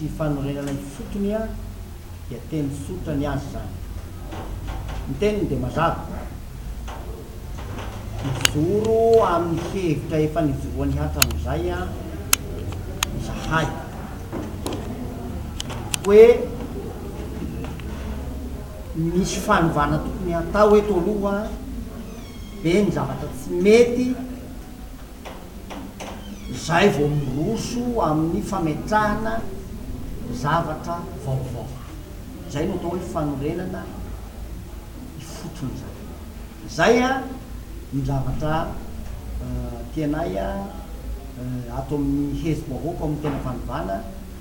sy fanorenana fotony a dia teny sotra ny azy zany. Ny teniny dia mazava. Nijoro amin'ny hevitra efa nijoroany hatramin'izay a zahay hoe misy fanovana tokony hatao eto aloha be ny zavatra tsy mety zay vao miroso amin'ny fametrahana zavatra vaovao. Zay no atao hoe fanorenana fotony zany. Zay a ny zavatra tianay ato amin'ny hezim-bahoaka amin'ny tena fanovana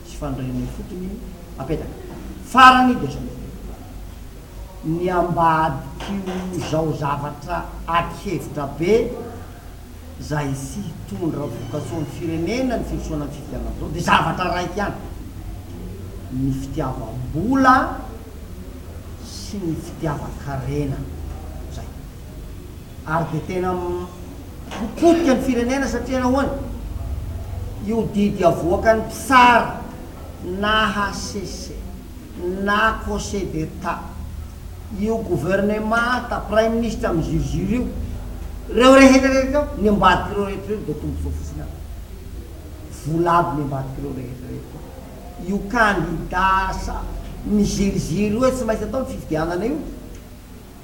sy fanorenana fotony apetaka. Farany de zao ny ambadik'io zao zavatra ati-hevitra be zay sy hitondra voka-tsoan'ny firenena ny fisoana ny fifidianana zao de zavatra raiky ihany, ny fitiavam-bola sy ny fitiavan-karena zay. Ary de tena potika ny firenena satria nahoana io didy avoaka ny mpisary na HCC na Conseil d'État, io gouvernement ta prime ministre amin'ny ziroziro io, reo rehetrarehetra ny ambadiky reo rehetrarehetra de tombosoa fotsiny aby, vola aby ny ambadiky reo rehetrarehetra. Io kandidasa miziriziro hoe tsy maintsy atao ny fifidianana io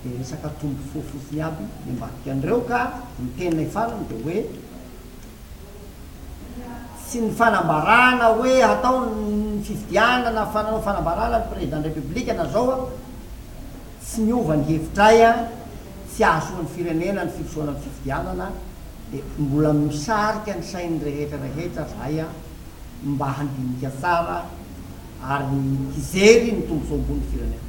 de resaka tombosoa fotsiny aby ny ambadiky an'ireo. Ka ny tenina farany de hoe sy ny fanambarana hoe atao ny fifidianana fananao fanambarana ny président de république na zao a tsy miova ny hevitray a, tsy ahasoan'ny firenena ny fisoana ny fifidianana, de mbola misarika ny sain'ny rehetrarehetra zay a mba handinika tsara ary hijery ny tombosoa ambony firenena.